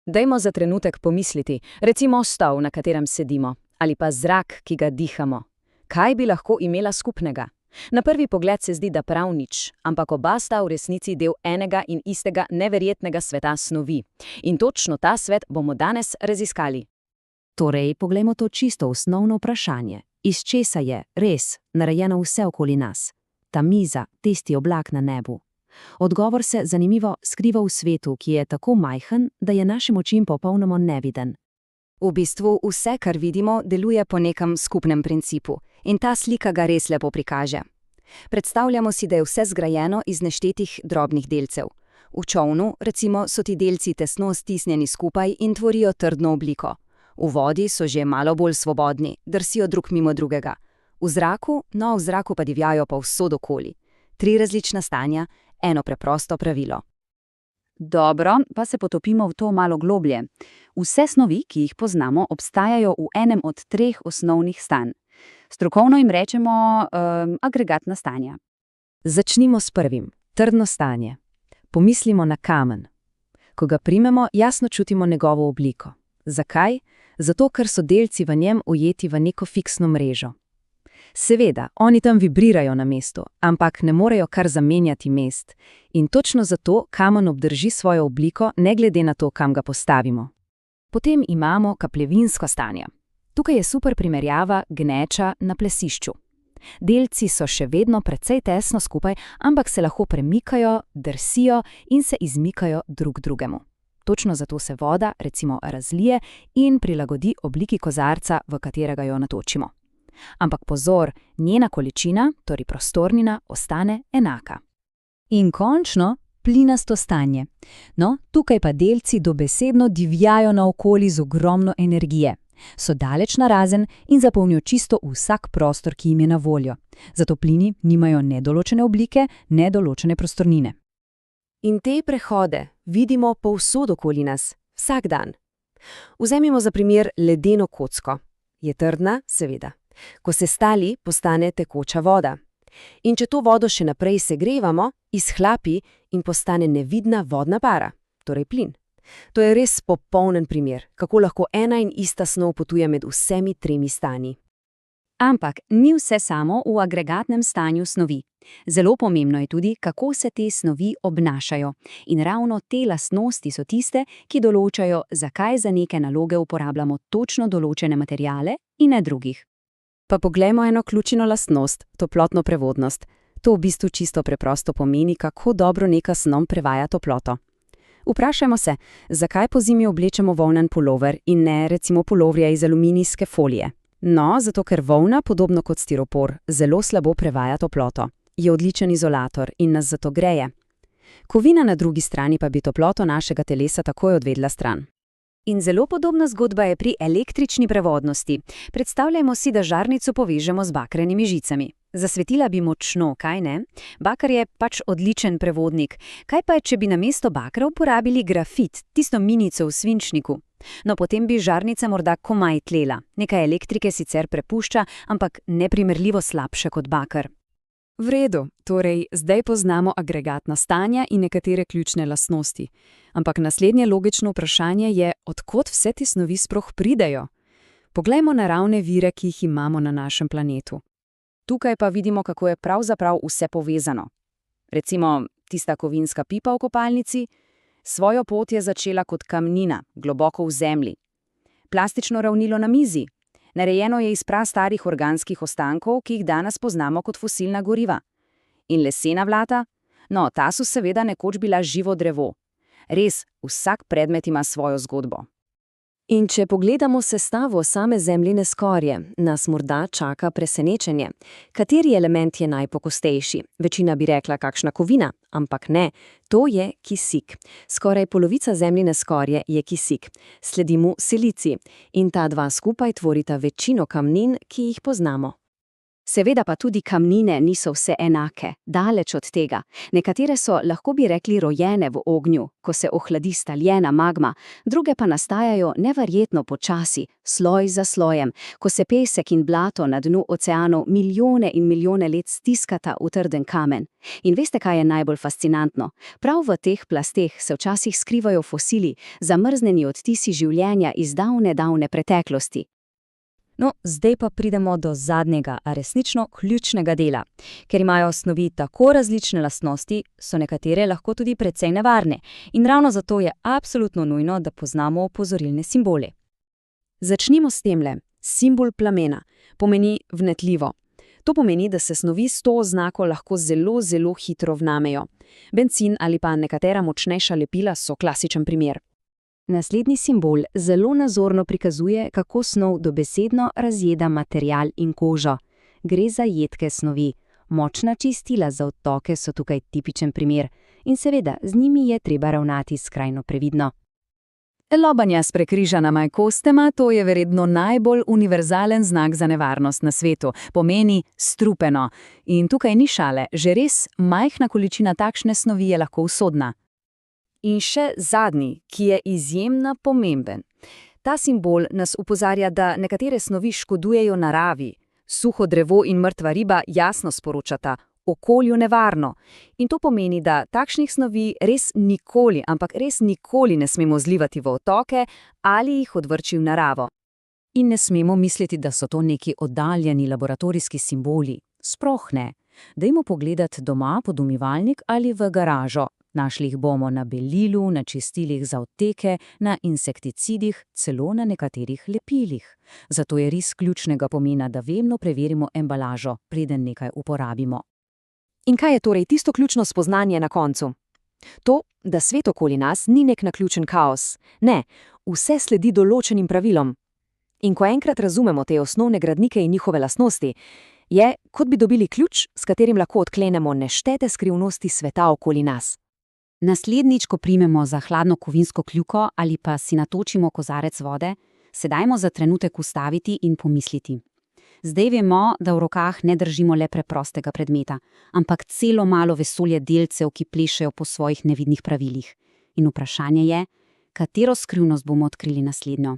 Dajmo za trenutek pomisliti, recimo stol, na katerem sedimo, ali pa zrak, ki ga dihamo. Kaj bi lahko imela skupnega? Na prvi pogled se zdi, da prav nič, ampak oba sta v resnici del enega in istega neverjetnega sveta snovi. In točno ta svet bomo danes raziskali. Torej, poglejmo to čisto osnovno vprašanje. Iz česa je, res, narejeno vse okoli nas? Ta miza, tisti oblak na nebu. Odgovor se, zanimivo, skriva v svetu, ki je tako majhen, da je našim očim popolnoma neviden. V bistvu vse, kar vidimo, deluje po nekem skupnem principu. In ta slika ga res lepo prikaže. Predstavljamo si, da je vse zgrajeno iz neštetih drobnih delcev. V čolnu, recimo, so ti delci tesno stisnjeni skupaj in tvorijo trdno obliko. V vodi so že malo bolj svobodni, drsijo drug mimo drugega. V zraku pa divjajo povsod okoli. 3 različna stanja, eno preprosto pravilo. Dobro, pa se potopimo v to malo globlje. Vse snovi, ki jih poznamo, obstajajo v enem od 3 osnovnih stanj. Strokovno jim rečemo agregatna stanja. Začnimo s prvim, trdno stanje. Pomislimo na kamen. Ko ga primemo, jasno čutimo njegovo obliko. Zakaj? Zato, ker so delci v njem ujeti v neko fiksno mrežo. Seveda, oni tam vibrirajo na mestu, ampak ne morejo kar zamenjati mest. In točno zato kamen obdrži svojo obliko, ne glede na to, kam ga postavimo. Potem imamo kapljevinsko stanje. Tukaj je super primerjava gneča na plesišču. Delci so še vedno precej tesno skupaj, ampak se lahko premikajo, drsijo in se izmikajo drug drugemu. Točno zato se voda, recimo, razlije in prilagodi obliki kozarca, v katerega jo natočimo. Ampak pozor, njena količina, torej prostornina, ostane enaka. In končno, plinasto stanje. No, tukaj pa delci dobesedno divjajo naokoli z ogromno energije. So daleč narazen in zapolnijo čisto vsak prostor, ki jim je na voljo. Zato plini nimajo ne določene oblike, ne določene prostornine. In te prehode vidimo povsod okoli nas, vsak dan. Vzemimo za primer ledeno kocko. Je trdna? Seveda. Ko se stali, postane tekoča voda. In če to vodo še naprej segrevamo, izhlapi in postane nevidna vodna para, torej plin. To je res popolnen primer, kako lahko ena in ista snov potuje med vsemi 3 stanji. Ampak ni vse samo v agregatnem stanju snovi. Zelo pomembno je tudi, kako se te snovi obnašajo. In ravno te lastnosti so tiste, ki določajo, zakaj za neke naloge uporabljamo točno določene materiale in ne drugih. Pa poglejmo eno ključno lastnost, toplotno prevodnost. To v bistvu čisto preprosto pomeni, kako dobro neka snov prevaja toploto. Vprašajmo se, zakaj pozimi oblečemo volnen pulover in ne recimo puloverja iz aluminijske folije. No, zato ker volna, podobno kot stiropor, zelo slabo prevaja toploto. Je odličen izolator in nas zato greje. Kovina na drugi strani pa bi toploto našega telesa takoj odvedla stran. In zelo podobna zgodba je pri električni prevodnosti. Predstavljajmo si, da žarnico povežemo z bakrenimi žicami. Zasvetila bi močno, kaj ne? Baker je pač odličen prevodnik. Kaj pa je, če bi namesto bakra uporabili grafit, tisto minico v svinčniku? No, potem bi žarnica morda komaj tlela. Nekaj elektrike sicer prepušča, ampak neprimerljivo slabše kot baker. V redu, torej zdaj poznamo agregatna stanja in nekatere ključne lastnosti. Ampak naslednje logično vprašanje je, od kod vse te snovi sploh pridejo? Poglejmo naravne vire, ki jih imamo na našem planetu. Tukaj pa vidimo, kako je pravzaprav vse povezano. Recimo, tista kovinska pipa v kopalnici, svojo pot je začela kot kamnina, globoko v zemlji. Plastično ravnilo na mizi. Narejeno je iz prastarih organskih ostankov, ki jih danes poznamo kot fosilna goriva. In lesena vlata? No, ta so seveda nekoč bila živo drevo. Res, vsak predmet ima svojo zgodbo. In če pogledamo sestavo same zemljine skorje, nas morda čaka presenečenje. Kateri element je najpogostejši? Večina bi rekla kakšna kovina, ampak ne, to je kisik. Skoraj polovica zemljine skorje je kisik. Sledi mu silicij in ta dva skupaj tvorita večino kamnin, ki jih poznamo. Seveda pa tudi kamnine niso vse enake, daleč od tega. Nekatere so, lahko bi rekli, rojene v ognju, ko se ohladi staljena magma, druge pa nastajajo neverjetno počasi, sloj za slojem, ko se pesek in blato na dnu oceanov milijone in milijone let stiskata v trden kamen. In veste, kaj je najbolj fascinantno? Prav v teh plasteh se včasih skrivajo fosili, zamrznjeni odtisi življenja iz davne preteklosti. No, zdaj pa pridemo do zadnjega, a resnično ključnega dela. Ker imajo snovi tako različne lastnosti, so nekatere lahko tudi precej nevarne. In ravno zato je absolutno nujno, da poznamo opozorilne simbole. Začnimo s temle. Simbol plamena pomeni vnetljivo. To pomeni, da se snovi s to oznako lahko zelo hitro vnamejo. Bencin ali pa nekatera močnejša lepila so klasičen primer. Naslednji simbol zelo nazorno prikazuje, kako snov dobesedno razjeda material in kožo. Gre za jedke snovi. Močna čistila za odtoke so tukaj tipičen primer. In seveda, z njimi je treba ravnati skrajno previdno. Lobanja s prekrižanima kostema, to je verjetno najbolj univerzalen znak za nevarnost na svetu. Pomeni strupeno. In tukaj ni šale, že res majhna količina takšne snovi je lahko usodna. In še zadnji, ki je izjemno pomemben. Ta simbol nas opozarja, da nekatere snovi škodujejo naravi. Suho drevo in mrtva riba jasno sporočata, okolju nevarno. In to pomeni, da takšnih snovi res nikoli, ampak res nikoli ne smemo zlivati v odtoke ali jih odvrči v naravo. In ne smemo misliti, da so to neki oddaljeni laboratorijski simboli. Sploh ne. Dajmo pogledati doma pod umivalnik ali v garažo. Našli jih bomo na belilu, na čistilih za odteke, na insekticidih, celo na nekaterih lepilih. Zato je res ključnega pomena, da vedno preverimo embalažo, preden nekaj uporabimo. In kaj je torej tisto ključno spoznanje na koncu? To, da svet okoli nas ni nek naključen kaos. Ne, vse sledi določenim pravilom. In ko enkrat razumemo te osnovne gradnike in njihove lastnosti, je, kot bi dobili ključ, s katerim lahko odklenemo neštete skrivnosti sveta okoli nas. Naslednjič, ko primemo za hladno kovinsko kljuko ali pa si natočimo kozarec vode, se dajmo za trenutek ustaviti in pomisliti. Zdaj vemo, da v rokah ne držimo le preprostega predmeta, ampak celo malo vesolje delcev, ki plešejo po svojih nevidnih pravilih. In vprašanje je, katero skrivnost bomo odkrili naslednjo.